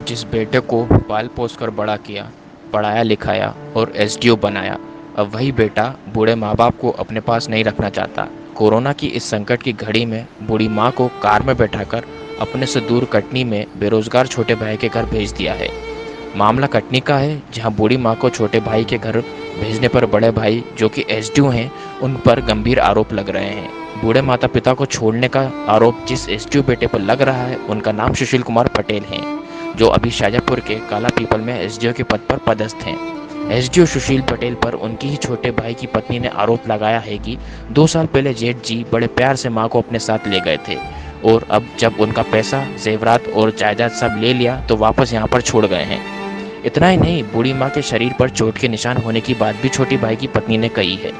जिस बेटे को पाल पोस कर बड़ा किया, पढ़ाया लिखाया और एसडीओ बनाया, अब वही बेटा बूढ़े माँ बाप को अपने पास नहीं रखना चाहता। कोरोना की इस संकट की घड़ी में बूढ़ी माँ को कार में बैठाकर अपने से दूर कटनी में बेरोजगार छोटे भाई के घर भेज दिया है। मामला कटनी का है, जहां बूढ़ी माँ को छोटे भाई के घर भेजने पर बड़े भाई, जो कि एसडीओ हैं, उन पर गंभीर आरोप लग रहे हैं। बूढ़े माता पिता को छोड़ने का आरोप जिस एसडीओ बेटे पर लग रहा है, उनका नाम सुशील कुमार पटेल है, जो अभी शाजापुर के काला पीपल में एसडीओ के पद पर पदस्थ हैं। एसडीओ सुशील पटेल पर उनकी ही छोटे भाई की पत्नी ने आरोप लगाया है कि 2 साल पहले जेठ जी बड़े प्यार से मां को अपने साथ ले गए थे और अब जब उनका पैसा, जेवरात और जायदाद सब ले लिया तो वापस यहां पर छोड़ गए हैं। इतना ही नहीं, बूढ़ी मां के शरीर पर चोट के निशान होने की बात भी छोटी भाई की पत्नी ने कही है।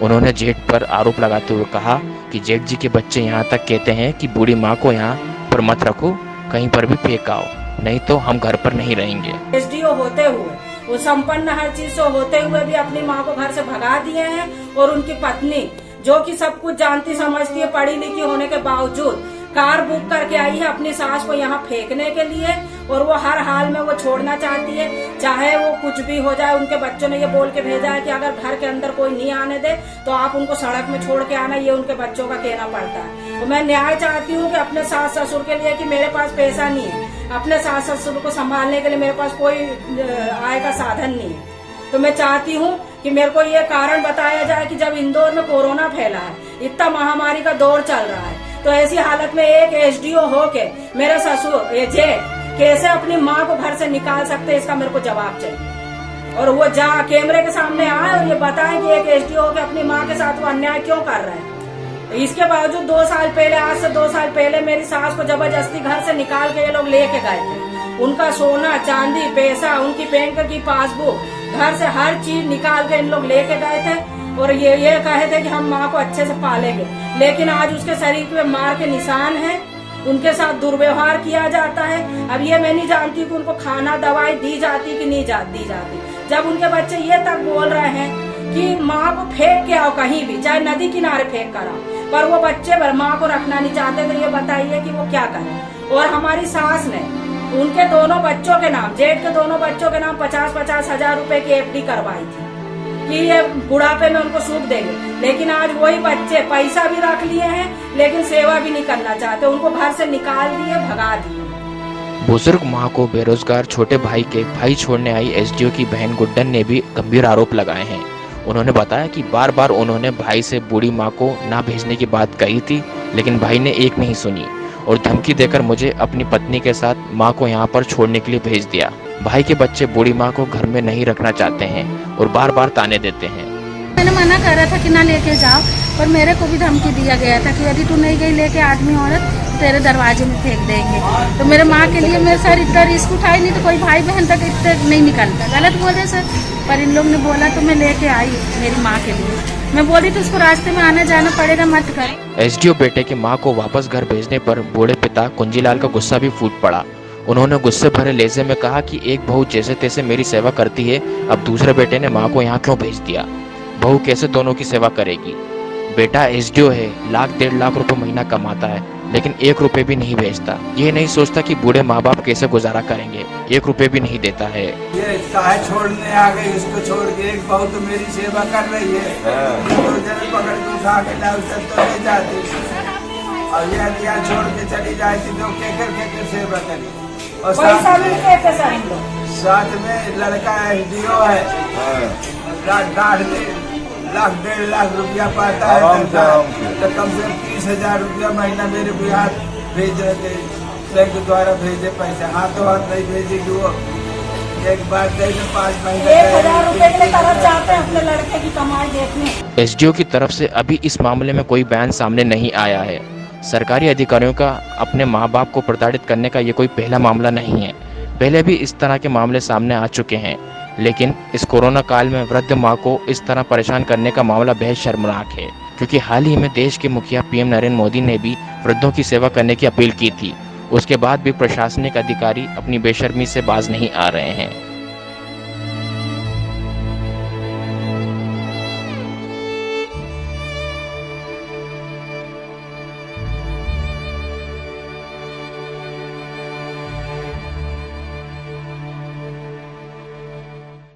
उन्होंने जेठ पर आरोप लगाते हुए कहा कि जेठ जी के बच्चे यहाँ तक कहते हैं कि बूढ़ी माँ को यहाँ पर मत रखो, कहीं पर भी फेंक आओ, नहीं तो हम घर पर नहीं रहेंगे। एसडीओ होते हुए, वो संपन्न हर चीज से होते हुए भी अपनी माँ को घर से भगा दिए हैं और उनकी पत्नी, जो कि सब कुछ जानती समझती है, पढ़ी लिखी होने के बावजूद कार बुक करके आई है अपनी सास को यहाँ फेंकने के लिए, और वो हर हाल में वो छोड़ना चाहती है, चाहे वो कुछ भी हो जाए। उनके बच्चों ने ये बोल के भेजा है कि अगर घर के अंदर कोई नहीं आने दे तो आप उनको सड़क में छोड़ के आना, ये उनके बच्चों का कहना पड़ता है। तो मैं न्याय चाहती हूँ कि अपने सास ससुर के लिए, कि मेरे पास पैसा नहीं है, अपने सास ससुर को संभालने के लिए मेरे पास कोई आय का साधन नहीं है, तो मैं चाहती हूँ कि मेरे को ये कारण बताया जाए कि जब इंदौर में कोरोना फैला है, इतना महामारी का दौर चल रहा है, तो ऐसी हालत में एक एसडीओ होके मेरे ससुर ये जेठ कैसे अपनी माँ को घर से निकाल सकते, इसका मेरे को जवाब चाहिए। और वो जहाँ कैमरे के सामने आए और ये बताएं कि एक एसडीओ होके अपनी माँ के साथ वो अन्याय क्यों कर रहे हैं। इसके बावजूद 2 साल पहले, आज से 2 साल पहले मेरी सास को जबरदस्ती घर से निकाल के ये लोग लेके गए थे। उनका सोना चांदी, पैसा, उनकी बैंक की पासबुक, घर से हर चीज निकाल के इन लोग लेके गए थे और ये कहे थे कि हम माँ को अच्छे से पालेंगे, लेकिन आज उसके शरीर पे मार के निशान है, उनके साथ दुर्व्यवहार किया जाता है। अब ये मैं नहीं जानती कि उनको खाना दवाई दी जाती कि नहीं दी जाती, जब उनके बच्चे ये तक बोल रहे हैं कि माँ को फेंक के आओ कहीं भी, चाहे नदी किनारे फेंक कर आओ, पर वो बच्चे भर माँ को रखना नहीं चाहते, तो ये बताइए कि वो क्या करें। और हमारी सास ने उनके दोनों बच्चों के नाम, जेठ के दोनों बच्चों के नाम 50-50 हजार रुपए की एफडी करवाई थी कि ये बुढ़ापे में उनको सूख देंगे, लेकिन आज वही बच्चे पैसा भी रख लिए हैं लेकिन सेवा भी नहीं करना चाहते, उनको घर से निकाल दिए, भगा दिए। बुजुर्ग मां को बेरोजगार छोटे भाई के भाई छोड़ने आई एसडीओ की बहन गुड्डन ने भी गंभीर आरोप लगाए हैं। उन्होंने बताया कि बार बार उन्होंने भाई से बूढ़ी मां को ना भेजने की बात कही थी, लेकिन भाई ने एक नहीं सुनी और धमकी देकर मुझे अपनी पत्नी के साथ मां को यहां पर छोड़ने के लिए भेज दिया। भाई के बच्चे बूढ़ी माँ को घर में नहीं रखना चाहते हैं और बार बार ताने देते हैं। मैंने मना करा था कि ना लेके जाओ, पर मेरे को भी धमकी दिया गया था कि यदि तू नहीं गई लेके आदमी औरत तेरे दरवाजे में फेंक देंगे। तो मेरे माँ के लिए मेरे सर इतना रिस्क उठाई, नहीं तो कोई भाई बहन तक इतने नहीं निकलता, गलत बोले सर, पर इन लोग ने बोला तो मैं लेके आई मेरी माँ के लिए। मैं बोली तो उसको रास्ते में आना जाना पड़ेगा, मत कर। एसडीओ बेटे की माँ को वापस घर भेजने पर बूढ़े पिता कुंजीलाल का गुस्सा भी फूट पड़ा। उन्होंने गुस्से भरे लहजे में कहा कि एक बहू जैसे तैसे मेरी सेवा करती है, अब दूसरे बेटे ने माँ को यहाँ क्यों भेज दिया? बहू कैसे दोनों की सेवा करेगी? बेटा एसडीओ है, 1.5 लाख रुपए महीना कमाता है, लेकिन 1 रुपए भी नहीं भेजता। ये नहीं सोचता कि बूढ़े माँ बाप कैसे गुजारा करेंगे, 1 रुपए भी नहीं देता है। ये काहे छोड़ने आ गई, इसको छोड़ के एक बहू तो मेरी सेवा कर रही है, तो जरा पकड़ के उठा के लाओ तो ले जाती, और ये छोड़ के चली जाती तो के सेवा करी। और साथ में लड़का एसडीओ है, 1.5 लाख रुपया पाता है, तो कम से कम 30,000 रुपया महीना मेरे बिहार भेज रहे, बैंक द्वारा भेजे पैसे, हाथों हाथ नहीं भेजेगी वो। एक बार 5 महीने 1,000 रुपए के लिए तरफ जाते हैं अपने लड़के की कमाई देखने। एसडीओ की तरफ से अभी इस मामले में कोई बयान सामने नहीं आया है। सरकारी अधिकारियों का अपने माँ बाप को प्रताड़ित करने का ये कोई पहला मामला नहीं है, पहले भी इस तरह के मामले सामने आ चुके हैं, लेकिन इस कोरोना काल में वृद्ध माँ को इस तरह परेशान करने का मामला बेहद शर्मनाक है, क्योंकि हाल ही में देश के मुखिया पीएम नरेंद्र मोदी ने भी वृद्धों की सेवा करने की अपील की थी। उसके बाद भी प्रशासनिक अधिकारी अपनी बेशर्मी से बाज नहीं आ रहे हैं।